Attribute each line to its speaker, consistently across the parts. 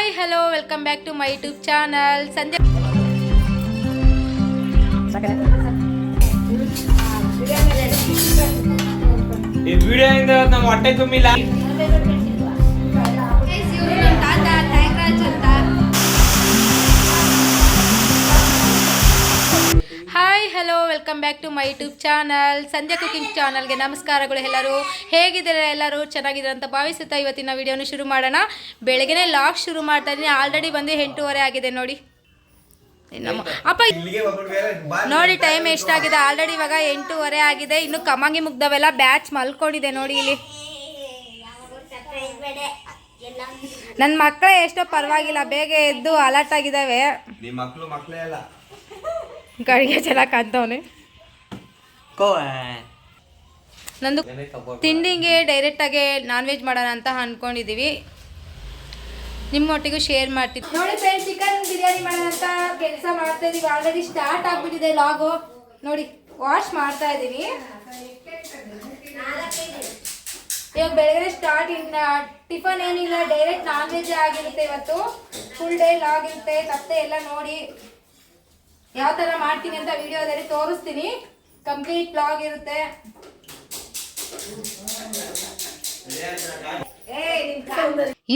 Speaker 1: Hi hello welcome back to my YouTube channel Sandhya.
Speaker 2: ಈ ವಿಡಿಯೋಯಿಂದ ನಮ್ಮ ಹೊಟ್ಟೆ ತುಂಬಿಲ್ಲ.
Speaker 1: Hi hello welcome back to my YouTube channel Sandhya cooking ಚಾನಲ್ಗೆ ನಮಸ್ಕಾರಗಳು. ಎಲ್ಲರೂ ಹೇಗಿದ್ದಾರೆ? ಎಲ್ಲರೂ ಚೆನ್ನಾಗಿದ್ದಾರೆ ಅಂತ ಭಾವಿಸುತ್ತಾ ಇವತ್ತಿನ ವಿಡಿಯೋನ ಶುರು ಮಾಡೋಣ. ಬೆಳಗ್ಗೆನೇ ಲಾಗ್ ಶುರು ಮಾಡ್ತಾ ಇದ್ದೀನಿ. ಆಲ್ರೆಡಿ ಬಂದು 8:30 ಆಗಿದೆ ನೋಡಿ. ಅಪ್ಪ ನೋಡಿ ಟೈಮ್ ಎಷ್ಟಾಗಿದೆ. ಆಲ್ರೆಡಿ ಇವಾಗ 8:30 ಆಗಿದೆ. ಇನ್ನು ಕಮ್ಮಂಗಿ ಮುಗ್ದವೆಲ್ಲ ಬ್ಯಾಚ್ ಮಲ್ಕೊಂಡಿದೆ ನೋಡಿ ಇಲ್ಲಿ. ನನ್ನ ಮಕ್ಕಳೇ ಎಷ್ಟೋ ಪರವಾಗಿಲ್ಲ, ಬೇಗ ಎದ್ದು ಅಲರ್ಟ್ ಆಗಿದ್ದಾವೆ. ಕಡೆಗೆ ಚೆನ್ನಾಗಿ ಕಾಣ್ತವನೆ. ನಂದು ತಿಂಡಿಗೆ ಡೈರೆಕ್ಟಾಗಿ ನಾನ್ ವೆಜ್ ಮಾಡೋಣ ಅಂತ ಅಂದ್ಕೊಂಡಿದ್ದೀವಿ. ನಿಮ್ಮೊಟ್ಟಿಗೂ ಶೇರ್ ಮಾಡ್ತಿದ್ವಿ ನೋಡಿ ಫ್ರೆಂಡ್ಸ್. ಚಿಕನ್ ಬಿರಿಯಾನಿ ಮಾಡೋಣ ಅಂತ ಕೆಲಸ ಮಾಡ್ತಾ ಇದೀವಿ. ಆಲ್ರೆಡಿ ಸ್ಟಾರ್ಟ್ ಆಗ್ಬಿಟ್ಟಿದೆ ಲಾಗು ನೋಡಿ. ವಾಶ್ ಮಾಡ್ತಾ ಇದ್ದೀನಿ. ಇವಾಗ ಬೆಳಗ್ಗೆ ಸ್ಟಾರ್ಟ್. ಇನ್ನು ಟಿಫನ್ ಏನಿಲ್ಲ, ಡೈರೆಕ್ಟ್ ನಾನ್ ವೆಜ್ ಆಗಿರುತ್ತೆ. ಇವತ್ತು ಫುಲ್ ಡೇ ಲಾಗ್ ಇರುತ್ತೆ. ತಪ್ಪೆ ಎಲ್ಲ ನೋಡಿ ಯಾವ ಥರ ಮಾಡ್ತೀನಿ ಅಂತ ವಿಡಿಯೋದಲ್ಲಿ ತೋರಿಸ್ತೀನಿ. ಕಂಪ್ಲೀಟ್ ಲಾಗ್ ಇರುತ್ತೆ.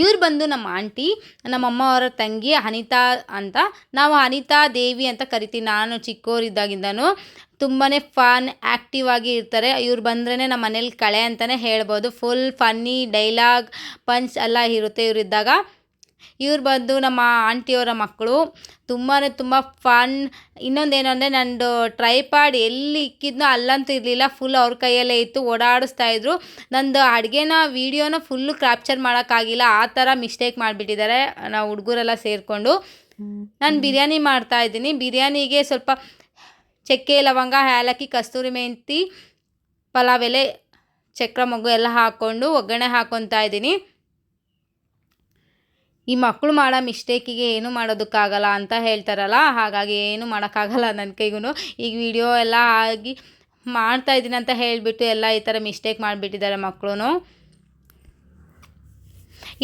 Speaker 1: ಇವ್ರು ಬಂದು ನಮ್ಮ ಆಂಟಿ, ನಮ್ಮಮ್ಮ ಅವರ ತಂಗಿ ಅನಿತಾ ಅಂತ. ನಾವು ಅನಿತಾ ದೇವಿ ಅಂತ ಕರಿತೀವಿ. ನಾನು ಚಿಕ್ಕವರಿದ್ದಾಗಿಂದನೂ ತುಂಬಾ ಫನ್ ಆ್ಯಕ್ಟಿವ್ ಆಗಿ ಇರ್ತಾರೆ. ಇವ್ರು ಬಂದ್ರೇ ನಮ್ಮ ಮನೇಲಿ ಕಳೆ ಅಂತಲೇ ಹೇಳ್ಬೋದು. ಫುಲ್ ಫನ್ನಿ ಡೈಲಾಗ್ ಪಂಚ್ ಎಲ್ಲ ಇರುತ್ತೆ ಇವರಿದ್ದಾಗ. ಇವ್ರು ಬಂದು ನಮ್ಮ ಆಂಟಿಯವರ ಮಕ್ಕಳು. ತುಂಬ ಫನ್. ಇನ್ನೊಂದೇನು ಅಂದರೆ ನಂದು ಟ್ರೈಪಾಡ್ ಎಲ್ಲಿ ಇಕ್ಕಿದ್ನೋ ಅಲ್ಲಂತೂ ಇರಲಿಲ್ಲ, ಫುಲ್ ಅವ್ರ ಕೈಯಲ್ಲೇ ಇತ್ತು. ಓಡಾಡಿಸ್ತಾಯಿದ್ರು. ನಂದು ಅಡುಗೆನ ವೀಡಿಯೋನ ಫುಲ್ಲು ಕ್ಯಾಪ್ಚರ್ ಮಾಡೋಕ್ಕಾಗಿಲ್ಲ. ಆ ಥರ ಮಿಸ್ಟೇಕ್ ಮಾಡಿಬಿಟ್ಟಿದ್ದಾರೆ ನಾವು ಹುಡುಗರೆಲ್ಲ ಸೇರಿಕೊಂಡು. ನಾನು ಬಿರಿಯಾನಿ ಮಾಡ್ತಾಯಿದ್ದೀನಿ. ಬಿರಿಯಾನಿಗೆ ಸ್ವಲ್ಪ ಚಕ್ಕೆ ಲವಂಗ ಏಲಕ್ಕಿ ಕಸ್ತೂರಿ ಮೆಂತಿ ಪಲಾವ್ ಎಲೆ ಚಕ್ರ ಮೊಗ್ಗು ಎಲ್ಲ ಹಾಕ್ಕೊಂಡು ಒಗ್ಗರಣೆ ಹಾಕ್ಕೊತಾ ಇದ್ದೀನಿ. ಈ ಮಕ್ಕಳು ಮಾಡೋ ಮಿಸ್ಟೇಕಿಗೆ ಏನು ಮಾಡೋದಕ್ಕಾಗಲ್ಲ ಅಂತ ಹೇಳ್ತಾರಲ್ಲ, ಹಾಗಾಗಿ ಏನು ಮಾಡೋಕ್ಕಾಗಲ್ಲ ನನ್ನ ಕೈಗೂ. ಈಗ ವಿಡಿಯೋ ಎಲ್ಲ ಆಗಿ ಮಾಡ್ತಾಯಿದ್ದೀನಿ ಅಂತ ಹೇಳಿಬಿಟ್ಟು ಎಲ್ಲ ಈ ಥರ ಮಿಸ್ಟೇಕ್ ಮಾಡಿಬಿಟ್ಟಿದ್ದಾರೆ ಮಕ್ಕಳು.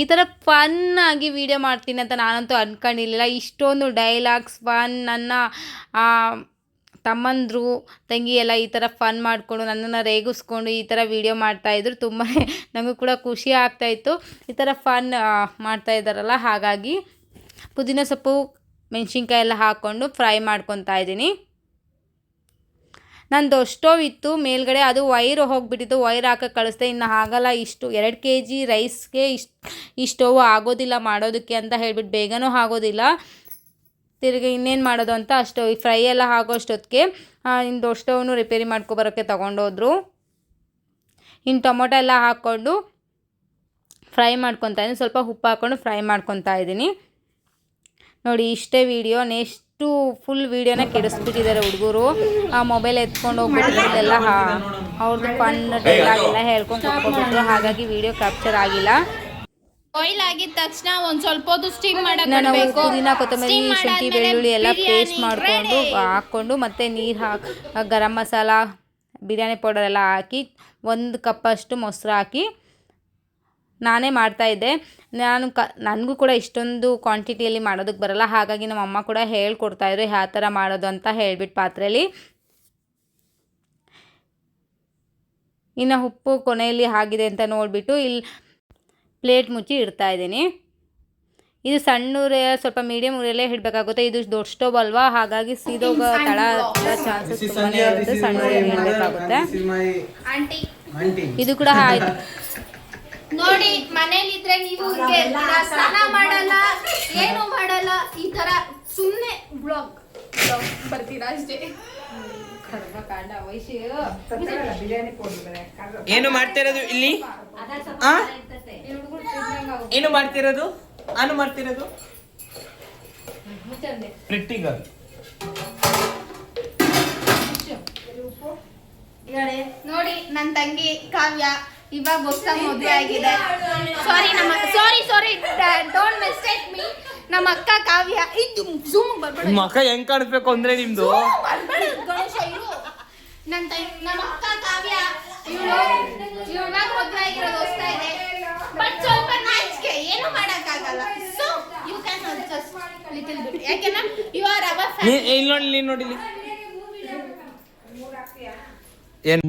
Speaker 1: ಈ ಥರ ಫನ್ನಾಗಿ ವಿಡಿಯೋ ಮಾಡ್ತೀನಿ ಅಂತ ನಾನಂತೂ ಅಂದ್ಕೊಂಡಿರಲಿಲ್ಲ. ಇಷ್ಟೊಂದು ಡೈಲಾಗ್ಸ್ ಫನ್. ನನ್ನ ತಮ್ಮಂದರು ತಂಗಿ ಎಲ್ಲ ಈ ಥರ ಫನ್ ಮಾಡಿಕೊಂಡು ನನ್ನನ್ನು ರೇಗಿಸ್ಕೊಂಡು ಈ ಥರ ವೀಡಿಯೋ ಮಾಡ್ತಾಯಿದ್ರು. ತುಂಬಾ ನನಗೂ ಕೂಡ ಖುಷಿ ಆಗ್ತಾಯಿತ್ತು. ಈ ಥರ ಫನ್ ಮಾಡ್ತಾಯಿದ್ದಾರಲ್ಲ, ಹಾಗಾಗಿ ಪುದೀನ ಸೊಪ್ಪು ಮೆಣಸಿನ್ಕಾಯಿ ಎಲ್ಲ ಹಾಕ್ಕೊಂಡು ಫ್ರೈ ಮಾಡ್ಕೊತಾ ಇದ್ದೀನಿ. ನಂದು ಸ್ಟೋವ್ ಇತ್ತು ಮೇಲ್ಗಡೆ, ಅದು ವೈರ್ ಹೋಗಿಬಿಟ್ಟಿತ್ತು. ವೈರ್ ಹಾಕಕ್ಕೆ ಕಳಿಸ್ದೆ. ಇನ್ನು ಆಗಲ್ಲ, ಇಷ್ಟು 2 kg ರೈಸ್ಗೆ ಈ ಸ್ಟೋವ್ ಆಗೋದಿಲ್ಲ ಮಾಡೋದಕ್ಕೆ ಅಂತ ಹೇಳ್ಬಿಟ್ಟು ಬೇಗನೂ ಆಗೋದಿಲ್ಲ. ತಿರುಗಿ ಇನ್ನೇನು ಮಾಡೋದು ಅಂತ ಅಷ್ಟು ಫ್ರೈ ಎಲ್ಲ ಆಗೋಷ್ಟೊತ್ತಿಗೆ ಇನ್ನು ದೊಡ್ಡ ಸ್ಟವ್ನು ರಿಪೇರಿ ಮಾಡ್ಕೊಬರೋಕ್ಕೆ ತೊಗೊಂಡೋದ್ರು. ಇನ್ನು ಟೊಮೊಟೊ ಎಲ್ಲ ಹಾಕ್ಕೊಂಡು ಫ್ರೈ ಮಾಡ್ಕೊತಾ ಇದ್ದೀನಿ. ಸ್ವಲ್ಪ ಉಪ್ಪು ಹಾಕ್ಕೊಂಡು ಫ್ರೈ ಮಾಡ್ಕೊತಾ ಇದ್ದೀನಿ ನೋಡಿ. ಇಷ್ಟೇ ವೀಡಿಯೋ. ನೆಕ್ಸ್ಟು ಫುಲ್ ವೀಡಿಯೋನ ಕೆಡಿಸ್ಬಿಟ್ಟಿದ್ದಾರೆ ಹುಡುಗರು. ಆ ಮೊಬೈಲ್ ಎತ್ಕೊಂಡು ಹೋಗ್ಬಿಟ್ಟಿದ್ದೆಲ್ಲ ಅವ್ರದ್ದು ಫನ್ ಡೈಲಾಗ್ ಎಲ್ಲ ಹೇಳ್ಕೊಂಡು ಕೊಟ್ಕೊಬಿಟ್ರು. ಹಾಗಾಗಿ ವೀಡಿಯೋ ಕ್ಯಾಪ್ಚರ್ ಆಗಿಲ್ಲ.
Speaker 3: ಬಾಯ್ಲ್ ಆಗಿದ ತಕ್ಷಣ ಒಂದು ಸ್ವಲ್ಪ ಹೊತ್ತು ಸ್ಟೀಮ್ ಮಾಡಕ್ಕೆ
Speaker 1: ನಾನು
Speaker 3: ಬಿಡಬೇಕು.
Speaker 1: ಪುದೀನ ಕೊತ್ತಂಬರಿ ಶುಂಠಿ ಬೆಳ್ಳುಳ್ಳಿ ಎಲ್ಲ ಪೇಸ್ಟ್ ಮಾಡಿಕೊಂಡು ಹಾಕ್ಕೊಂಡು ಮತ್ತೆ ನೀರು ಗರಂ ಮಸಾಲ ಬಿರಿಯಾನಿ ಪೌಡರ್ ಎಲ್ಲ ಹಾಕಿ 1 ಕಪ್ಪಷ್ಟು ಮೊಸರು ಹಾಕಿ ನಾನೇ ಮಾಡ್ತಾಯಿದ್ದೆ. ನನಗೂ ಕೂಡ ಇಷ್ಟೊಂದು ಕ್ವಾಂಟಿಟಿಯಲ್ಲಿ ಮಾಡೋದಕ್ಕೆ ಬರಲ್ಲ. ಹಾಗಾಗಿ ನಮ್ಮ ಅಮ್ಮ ಕೂಡ ಹೇಳ್ಕೊಡ್ತಾಯಿದ್ರು ಯಾವ ಥರ ಮಾಡೋದು ಅಂತ ಹೇಳ್ಬಿಟ್ಟು ಪಾತ್ರೆಯಲ್ಲಿ. ಇನ್ನು ಉಪ್ಪು ಕೊನೆಯಲ್ಲಿ ಆಗಿದೆ ಅಂತ ನೋಡಿಬಿಟ್ಟು ಇಲ್ಲಿ ಪ್ಲೇಟ್ ಮುಚ್ಚಿ ಇಡ್ತಾ ಇದ್ದೀನಿ. ಇದು ಸಣ್ಣ ಉರಿ, ಸ್ವಲ್ಪ ಮೀಡಿಯಮ್ ಉರಿಯಲ್ಲೇ ಇಡಬೇಕಾಗುತ್ತೆ. ಇದು ದೊಡ್ಡ ಸ್ಟೋವ್ ಅಲ್ವಾ, ಹಾಗಾಗಿ ಸೀದೋಗ ತಳ ಚಾನ್ಸಸ್ ತುಂಬಾನೇ ಇರುತ್ತೆ. ಸಣ್ಣ ಉರಿಯಲ್ಲಿ ಇಡಬೇಕಾಗುತ್ತೆ. ಇದು ಕೂಡ ಆಯ್ತು
Speaker 3: ನೋಡಿ. ಮನೇಲಿ ಇದ್ರೆ ನೀವು ಸ್ನಾನ ಮಾಡಲ್ಲ, ಏನು ಮಾಡಲ್ಲ, ಈ ತರ ಸುಮ್ಮನೆ ಬ್ಲಾಗ್ ಬರ್ತೀರಾ ಅಷ್ಟೇ.
Speaker 2: ಏನು ಮಾಡ್ತಿರೋದು ಇಲ್ಲಿ? ಏನು ಮಾಡ್ತಿರೋದು? ನಾನು ಮಾಡ್ತಿರೋದು ಪ್ರಿಟ್ಟಿಗರ್.
Speaker 3: ನೋಡಿ ನನ್ನ ತಂಗಿ ಕಾವ್ಯ ಇವಾಗ ಹೊಸ ಮದುವೆ ಆಗಿದೆ. ಸಾರಿ ಡೋಂಟ್ ಮಿಸ್ಟೇಕ್ ಮೀ. ನಮ್ಮ ಅಕ್ಕ ಕಾವ್ಯ ಇದು ಜೂಮ್ ಬರ್ಬೇಡ.
Speaker 2: ನಿಮ್ಮ ಅಕ್ಕ ಹೆಂಗ್ ಕಾಣಿಸ್ಬೇಕು ಅಂದ್ರೆ ನಿಮ್ದು
Speaker 3: ಗಣೇಶ ಇರು. ನಮ್ಮ ಅಕ್ಕ ಕಾವ್ಯ ಇವಾಗ ಮದುವೆ ಆಗಿರೋದು ಹೊಸ್ತಾ ಇದೆ. ಬಟ್ ಸ್ವಲ್ಪ ನಾಚಿಕೆ, ಏನು ಮಾಡಕ್ಕಾಗಲ್ಲ. ಸೊ ಯು ಲಿಟಲ್ ಬಿಟ್, ಯಾಕೆನಾ ಯು ಆರ್ ಅವರ್
Speaker 2: ಇಲ್ಲಿ ನೋಡಿ, ಇಲ್ಲಿ ನೋಡಿ, ಇಲ್ಲಿ ಏನ್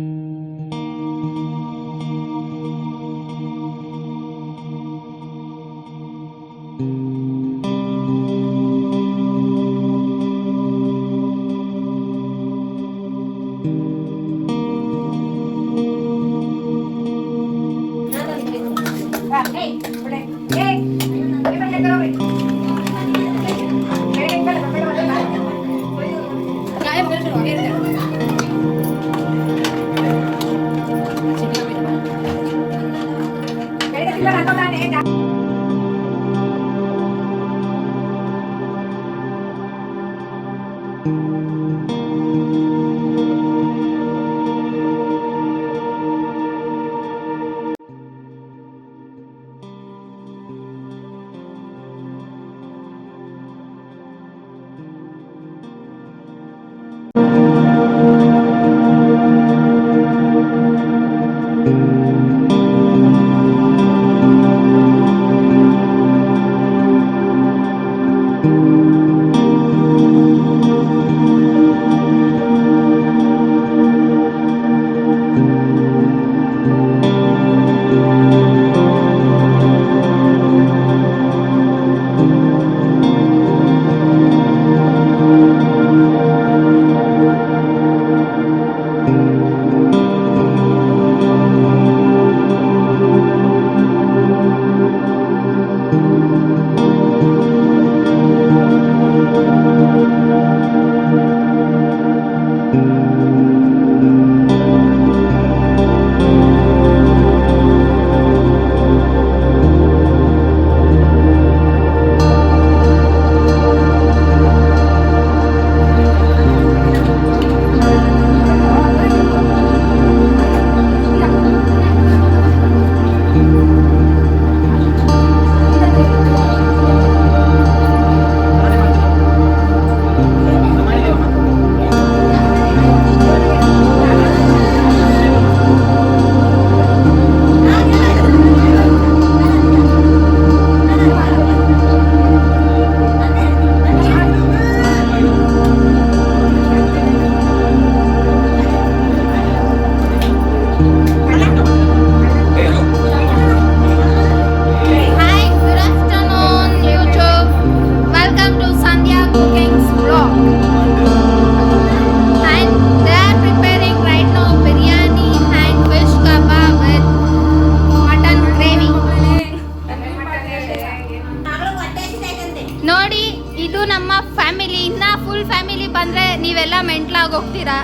Speaker 3: ನೋಡಿ, ಇದು ನಮ್ಮ ಫ್ಯಾಮಿಲಿ. ಇನ್ನ ಫುಲ್ ಫ್ಯಾಮಿಲಿ ಬಂದ್ರೆ ನೀವೆಲ್ಲ ಮೆಂಟ್ಲಾಗಿ ಹೋಗ್ತೀರಾ.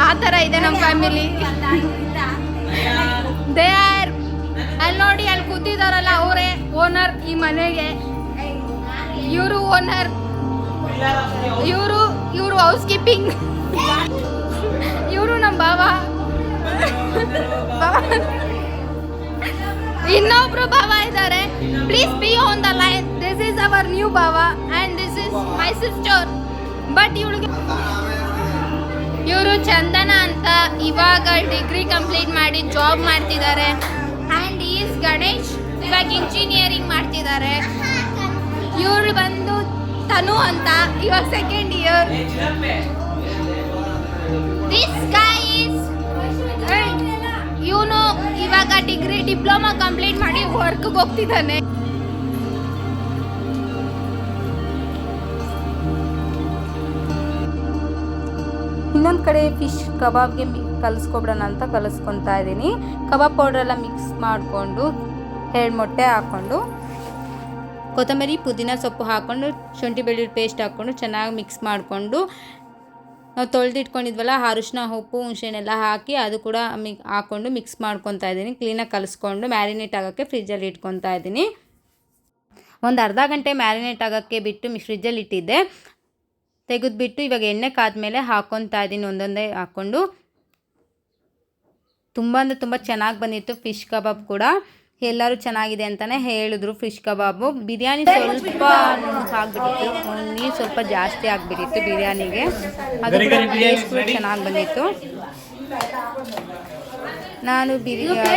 Speaker 3: ಆ ಥರ ಇದೆ ನಮ್ಮ ಫ್ಯಾಮಿಲಿ. ದೇ ಆರ್ ಅಲ್ಲಿ ನೋಡಿ, ಅಲ್ಲಿ ಕೂತಿದಾರಲ್ಲ ಅವರೇ ಓನರ್ ಈ ಮನೆಗೆ. ಇವರು ಓನರ್, ಇವರು ಹೌಸ್ ಕೀಪಿಂಗ್. ಇವರು ನಮ್ಮ ಬಾವ. ಇನ್ನೊಬ್ರು ಬಾವ ಇದ್ದಾರೆ. Please be on the line. This is our new ಬಾವ and this is my sister. But ಇವರು ಚಂದನ ಅಂತ ಇವಾಗ ಡಿಗ್ರಿ ಕಂಪ್ಲೀಟ್ ಮಾಡಿ ಜಾಬ್ ಮಾಡ್ತಿದ್ದಾರೆ. ಆ್ಯಂಡ್ ಈಸ್ ಗಣೇಶ್, ಇವಾಗ ಇಂಜಿನಿಯರಿಂಗ್ ಮಾಡ್ತಿದ್ದಾರೆ. ಇವಳು ಬಂದು ತನು ಅಂತ, ಇವಾಗ second year. This guy is, ಇವನು ಇವಾಗ ಡಿಪ್ಲೊಮಾ ಕಂಪ್ಲೀಟ್ ಮಾಡಿ ವರ್ಕ್ಗೆ ಹೋಗ್ತಿದ್ದಾನೆ.
Speaker 1: ಇನ್ನೊಂದು ಕಡೆ ಫಿಶ್ ಕಬಾಬ್ಗೆ ಕಲಿಸ್ಕೊಬಿಡೋಣ ಅಂತ ಕಲಿಸ್ಕೊತಾ ಇದ್ದೀನಿ. ಕಬಾಬ್ ಪೌಡ್ರೆಲ್ಲ ಮಿಕ್ಸ್ ಮಾಡಿಕೊಂಡು 2 ಮೊಟ್ಟೆ ಹಾಕ್ಕೊಂಡು ಕೊತ್ತಂಬರಿ ಪುದೀನ ಸೊಪ್ಪು ಹಾಕ್ಕೊಂಡು ಶುಂಠಿ ಬೆಳ್ಳುಳ್ಳಿ ಪೇಸ್ಟ್ ಹಾಕ್ಕೊಂಡು ಚೆನ್ನಾಗಿ ಮಿಕ್ಸ್ ಮಾಡಿಕೊಂಡು ನಾವು ತೊಳೆದಿಟ್ಕೊಂಡಿದ್ವಲ್ಲ ಅರಿಶಿನ ಉಪ್ಪು ಹುಣಸೆಹಣ್ಣೆಲ್ಲ ಹಾಕಿ ಅದು ಕೂಡ ಹಾಕ್ಕೊಂಡು ಮಿಕ್ಸ್ ಮಾಡ್ಕೊತಾ ಇದ್ದೀನಿ. ಕ್ಲೀನಾಗಿ ಕಲಿಸ್ಕೊಂಡು ಮ್ಯಾರಿನೇಟ್ ಆಗೋಕ್ಕೆ ಫ್ರಿಜ್ಜಲ್ಲಿ ಇಟ್ಕೊತಾ ಇದ್ದೀನಿ. ಒಂದು ಅರ್ಧ ಗಂಟೆ ಮ್ಯಾರಿನೇಟ್ ಆಗೋಕ್ಕೆ ಬಿಟ್ಟು ಫ್ರಿಜ್ಜಲ್ಲಿ ಇಟ್ಟಿದ್ದೆ. ತೆಗೆದುಬಿಟ್ಟು ಇವಾಗ ಎಣ್ಣೆ ಕಾದ್ಮೇಲೆ ಹಾಕ್ಕೊತಾ ಇದ್ದೀನಿ. ಒಂದೊಂದೇ ಹಾಕ್ಕೊಂಡು ತುಂಬ ಅಂದರೆ ತುಂಬ ಚೆನ್ನಾಗಿ ಬಂದಿತ್ತು ಫಿಶ್ ಕಬಾಬ್ ಕೂಡ. ಎಲ್ಲರೂ ಚೆನ್ನಾಗಿದೆ ಅಂತಲೇ ಹೇಳಿದ್ರು. ಫಿಶ್ ಕಬಾಬು ಬಿರಿಯಾನಿ ಸ್ವಲ್ಪ ಆಗಿಬಿಟ್ಟಿತ್ತು, ನೀರು ಸ್ವಲ್ಪ ಜಾಸ್ತಿ ಆಗಿಬಿಟ್ಟಿತ್ತು ಬಿರಿಯಾನಿಗೆ. ಅದು ಕೂಡ ಟೇಸ್ಟ್ ಚೆನ್ನಾಗಿ ಬಂದಿತ್ತು. ನಾನು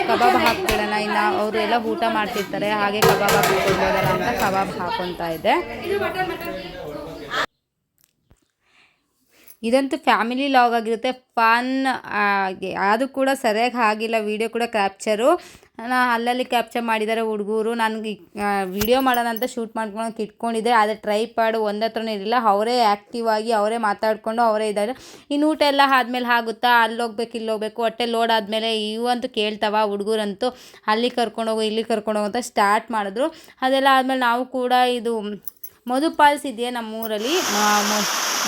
Speaker 1: ಕಬಾಬ್ ಹಾಕ್ಬಿಡೋಣ, ಇನ್ನು ಅವರು ಎಲ್ಲ ಊಟ ಮಾಡ್ತಿರ್ತಾರೆ, ಹಾಗೆ ಕಬಾಬ್ ಹಾಕ್ಕೊಳ್ಬೋದಲ್ಲ ಅಂತ ಕಬಾಬ್ ಹಾಕ್ಕೊತಾ ಇದ್ದೆ. ಇದಂತೂ ಫ್ಯಾಮಿಲಿ ಲಾಗ್ ಆಗಿರುತ್ತೆ, ಫನ್. ಅದು ಕೂಡ ಸರಿಯಾಗಿ ಆಗಿಲ್ಲ, ವಿಡಿಯೋ ಕೂಡ ಕ್ಯಾಪ್ಚರು ಅಲ್ಲಲ್ಲಿ ಕ್ಯಾಪ್ಚರ್ ಮಾಡಿದ್ದಾರೆ ಹುಡುಗರು. ನನಗೆ ವಿಡಿಯೋ ಮಾಡೋಣ ಅಂತ ಶೂಟ್ ಮಾಡ್ಕೊಳಕ್ಕೆ ಇಟ್ಕೊಂಡಿದ್ದೆ, ಆದರೆ ಟ್ರೈಪಾಡು ಒಂದತ್ರನೂ ಇರಲಿಲ್ಲ. ಅವರೇ ಆ್ಯಕ್ಟಿವ್ ಆಗಿ ಅವರೇ ಮಾತಾಡಿಕೊಂಡು ಅವರೇ ಇದ್ದಾರೆ. ಇನ್ನು ಊಟ ಎಲ್ಲ ಆದಮೇಲೆ ಆಗುತ್ತಾ, ಅಲ್ಲೋಗ್ಬೇಕು ಇಲ್ಲೋಗ್ಬೇಕು, ಹೊಟ್ಟೆ ಲೋಡ್ ಆದಮೇಲೆ ಇವಂತೂ ಕೇಳ್ತಾವ ಹುಡುಗರಂತೂ, ಅಲ್ಲಿ ಕರ್ಕೊಂಡೋಗು ಇಲ್ಲಿ ಕರ್ಕೊಂಡೋಗು ಅಂತ ಸ್ಟಾರ್ಟ್ ಮಾಡಿದ್ರು. ಅದೆಲ್ಲ ಆದಮೇಲೆ ನಾವು ಕೂಡ ಇದು ಮಧು ಫಾಲ್ಸ್ ಇದೆಯಾ ನಮ್ಮೂರಲ್ಲಿ,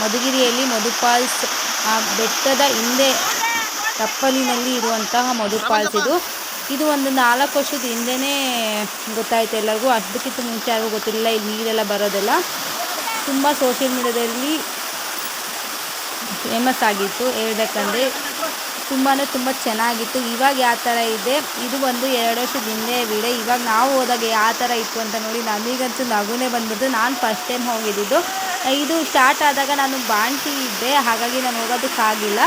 Speaker 1: ಮಧುಗಿರಿಯಲ್ಲಿ ಮಧು ಫಾಲ್ಸ್, ಬೆಟ್ಟದ ಹಿಂದೆ ತಪ್ಪಲಿನಲ್ಲಿ ಇರುವಂತಹ ಮಧು ಫಾಲ್ಸ್ ಇದು ಒಂದು 4 ವರ್ಷದ ಹಿಂದೆಯೇ ಗೊತ್ತಾಯ್ತು ಎಲ್ಲರಿಗೂ. ಅದಕ್ಕಿಂತ ಮುಂಚೆ ಯಾರಿಗೂ ಗೊತ್ತಿರಲಿಲ್ಲ ಇಲ್ಲಿ ನೀರೆಲ್ಲ ಬರೋದೆಲ್ಲ. ತುಂಬ ಸೋಷಿಯಲ್ ಮೀಡಿಯಾದಲ್ಲಿ ಫೇಮಸ್ ಆಗಿತ್ತು ಹೇಳ್ಬೇಕಂದ್ರೆ, ತುಂಬ ಚೆನ್ನಾಗಿತ್ತು. ಇವಾಗ ಯಾವ ಥರ ಇದೆ, ಇದು ಒಂದು 2 ವರ್ಷದ ಹಿಂದೆ ವಿಡಿಯೋ. ಇವಾಗ ನಾವು ಹೋದಾಗ ಯಾವ ಥರ ಇತ್ತು ಅಂತ ನೋಡಿ ನನಗಂತೂ ನಗುನೇ ಬಂದ್ಬಿಡ್ತು. ನಾನು ಫಸ್ಟ್ ಟೈಮ್ ಹೋಗಿದ್ದು. ಇದು ಸ್ಟಾರ್ಟ್ ಆದಾಗ ನಾನು ಬಾಣ್ತಿ ಇದ್ದೆ, ಹಾಗಾಗಿ ನಾನು ಹೋಗೋದಕ್ಕಾಗಿಲ್ಲ.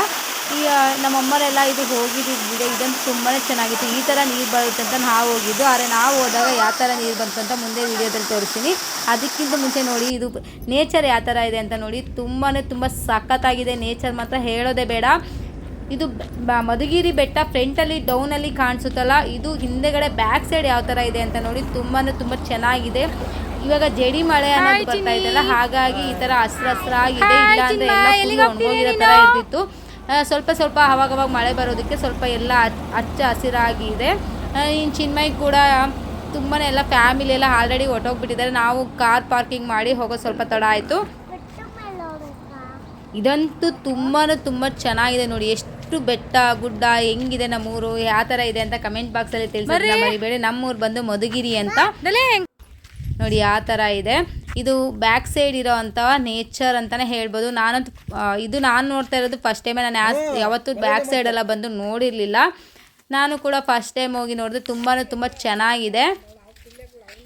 Speaker 1: ಈ ನಮ್ಮಮ್ಮರೆಲ್ಲ ಇದು ಹೋಗಿದ್ದಿದ್ದು ವಿಡಿಯೋ. ಇದಂತೂ ತುಂಬಾ ಚೆನ್ನಾಗಿತ್ತು. ಈ ಥರ ನೀರು ಬರುತ್ತೆ ಅಂತ ನಾವು ಹೋಗಿದ್ದು, ಆದರೆ ನಾವು ಹೋದಾಗ ಯಾವ ಥರ ನೀರು ಬಂತು ಅಂತ ಮುಂದೆ ವಿಡಿಯೋದಲ್ಲಿ ತೋರಿಸ್ತೀನಿ. ಅದಕ್ಕಿಂತ ಮುಂಚೆ ನೋಡಿ ಇದು ನೇಚರ್ ಯಾವ ಥರ ಇದೆ ಅಂತ ನೋಡಿ. ತುಂಬ ಸಖತ್ತಾಗಿದೆ ನೇಚರ್, ಮಾತ್ರ ಹೇಳೋದೇ ಬೇಡ. ಇದು ಮಧುಗಿರಿ ಬೆಟ್ಟ ಫ್ರಂಟಲ್ಲಿ ಡೌನಲ್ಲಿ ಕಾಣಿಸುತ್ತಲ್ಲ, ಇದು ಹಿಂದೆಗಡೆ ಬ್ಯಾಕ್ ಸೈಡ್ ಯಾವ ಥರ ಇದೆ ಅಂತ ನೋಡಿ. ತುಂಬ ಚೆನ್ನಾಗಿದೆ. ಇವಾಗ ಜಡಿ ಮಳೆ ಅನ್ನೋದು ಬರ್ತಾ ಇದೆಯಲ್ಲ, ಹಾಗಾಗಿ ಈ ಥರ ಹಸ್ರಾಗಿದೆ. ಇಲ್ಲ ಅಂದರೆ ಎಲ್ಲ ಒಣಗೋಗಿರೋ ಥರ ಇರ್ತಿತ್ತು. ಸ್ವಲ್ಪ ಅವಾಗವಾಗ ಮಳೆ ಬರೋದಕ್ಕೆ ಸ್ವಲ್ಪ ಎಲ್ಲ ಹಚ್ಚ ಹಸಿರಾಗಿದೆ. ಇನ್ನು ಚಿನ್ಮಯ್ ಕೂಡ ತುಂಬಾ ಎಲ್ಲ ಫ್ಯಾಮಿಲಿ ಎಲ್ಲ ಆಲ್ರೆಡಿ ಹೊಟ್ಟೋಗ್ಬಿಟ್ಟಿದ್ದಾರೆ. ನಾವು ಕಾರ್ ಪಾರ್ಕಿಂಗ್ ಮಾಡಿ ಹೋಗೋ ಸ್ವಲ್ಪ ತಡ ಆಯಿತು. ಇದಂತೂ ತುಂಬ ಚೆನ್ನಾಗಿದೆ ನೋಡಿ. ಎಷ್ಟು ಬೆಟ್ಟ ಗುಡ್ಡ ಹೆಂಗಿದೆ ನಮ್ಮೂರು, ಯಾವ ಥರ ಇದೆ ಅಂತ ಕಮೆಂಟ್ ಬಾಕ್ಸಲ್ಲಿ ತಿಳಿಸಿ ಮರಿಬೇಡಿ. ನಮ್ಮೂರು ಬಂದು ಮಧುಗಿರಿ ಅಂತ ನೋಡಿ, ಯಾವ ಥರ ಇದೆ. ಇದು ಬ್ಯಾಕ್ ಸೈಡ್ ಇರೋ ಅಂಥ ನೇಚರ್ ಅಂತಲೇ ಹೇಳ್ಬೋದು. ಇದು ನಾನು ನೋಡ್ತಾ ಇರೋದು ಫಸ್ಟ್ ಟೈಮೇ. ನಾನು ಯಾವತ್ತೂ ಬ್ಯಾಕ್ ಸೈಡೆಲ್ಲ ಬಂದು ನೋಡಿರಲಿಲ್ಲ. ನಾನು ಕೂಡ ಫಸ್ಟ್ ಟೈಮ್ ಹೋಗಿ ನೋಡಿದೆ. ತುಂಬ ಚೆನ್ನಾಗಿದೆ.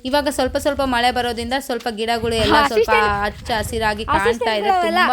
Speaker 1: ಇವಾಗ ಸ್ವಲ್ಪ ಮಳೆ ಬರೋದ್ರಿಂದ ಸ್ವಲ್ಪ ಗಿಡಗಳು ಎಲ್ಲ ಸ್ವಲ್ಪ ಹಚ್ಚ ಹಸಿರಾಗಿ ಕಾಣ್ತಾ ಇದೆ. ತುಂಬ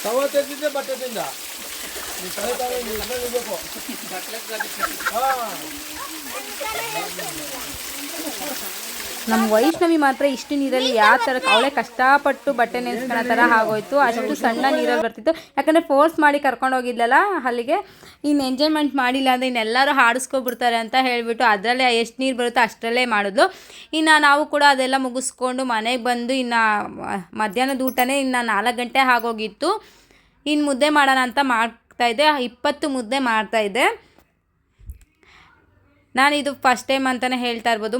Speaker 2: ತವ ತೆಗೆದಿದ್ದೆ ಬಟ್ಟೆ ತಿಂದ ನೀನ್ ತಲೆ ತಾವೆ ಇರ್ಬೇಕು. ಹಾ
Speaker 1: ನಮ್ಮ ವೈಷ್ಣವಿ ಮಾತ್ರ ಇಷ್ಟು ನೀರಲ್ಲಿ ಯಾವ ಥರ ಅವಳೆ ಕಷ್ಟಪಟ್ಟು ಬಟ್ಟೆ ನೆನೆಸ್ಕೊಳ್ಳೋ ಥರ ಆಗೋಯ್ತು. ಅಷ್ಟು ಸಣ್ಣ ನೀರಲ್ಲಿ ಬರ್ತಿತ್ತು, ಯಾಕಂದರೆ ಫೋರ್ಸ್ ಮಾಡಿ ಕರ್ಕೊಂಡು ಹೋಗಿದ್ಲಲ್ಲ ಅಲ್ಲಿಗೆ. ಇನ್ನು ಎಂಜಾಯ್ಮೆಂಟ್ ಮಾಡಿಲ್ಲ ಅಂದರೆ ಇನ್ನೆಲ್ಲರೂ ಹಾಡಿಸ್ಕೊಬಿಡ್ತಾರೆ ಅಂತ ಹೇಳಿಬಿಟ್ಟು ಅದರಲ್ಲೇ ಎಷ್ಟು ನೀರು ಬರುತ್ತೋ ಅಷ್ಟರಲ್ಲೇ ಮಾಡಿದ್ಲು. ಇನ್ನು ನಾವು ಕೂಡ ಅದೆಲ್ಲ ಮುಗಿಸ್ಕೊಂಡು ಮನೆಗೆ ಬಂದು ಇನ್ನು ಮಧ್ಯಾಹ್ನದ ಊಟನೇ ಇನ್ನು 4 ಗಂಟೆ ಆಗೋಗಿತ್ತು. ಇನ್ನು ಮುದ್ದೆ ಮಾಡೋಣ ಅಂತ ಮಾಡ್ತಾಯಿದ್ದೆ. 20 ಮುದ್ದೆ ಮಾಡ್ತಾಯಿದ್ದೆ ನಾನು. ಇದು ಫಸ್ಟ್ ಟೈಮ್ ಅಂತಲೇ ಹೇಳ್ತಾ ಇರ್ಬೋದು.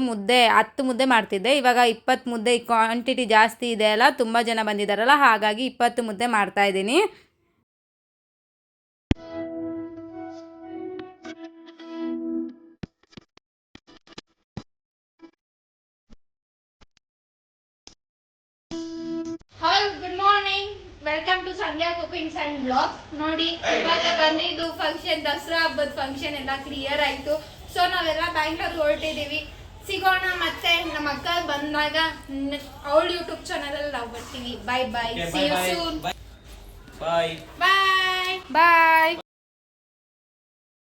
Speaker 1: 10 ಮುದ್ದೆ ಮಾಡ್ತಿದ್ದೆ, ಇವಾಗ 20 ಮುದ್ದೆ. ಕ್ವಾಂಟಿಟಿ ಜಾಸ್ತಿ ಇದೆ ಅಲ್ಲ, ತುಂಬ ಜನ ಬಂದಿದ್ದಾರಲ್ಲ, ಹಾಗಾಗಿ 20 ಮುದ್ದೆ ಮಾಡ್ತಾಯಿದ್ದೀನಿ.
Speaker 3: Hi, good morning, welcome to Sandhya cookings and blogs. ನೋಡಿ, ಇವಾಗ ಬಂದಿದ್ದು ಫಂಕ್ಷನ್, ದಸರಾ ಹಬ್ಬದ ಫಂಕ್ಷನ್ ಎಲ್ಲ ಕ್ಲಿಯರ್ ಆಯಿತು. ಸೊ ನಾವೆಲ್ಲ ಬ್ಯಾಂಗ್ಳೂರ್ಗೆ ಹೊರಟಿದ್ದೀವಿ. ಸಿಗೋಣ ಮತ್ತೆ ನಮ್ಮ ಅಕ್ಕ ಬಂದಾಗ ಅವಳ ಯೂಟ್ಯೂಬ್ ಚಾನಲಲ್ಲಿ ನಾವು ಬರ್ತೀವಿ. Bye bye, see you soon.
Speaker 2: Bye
Speaker 3: bye
Speaker 1: bye.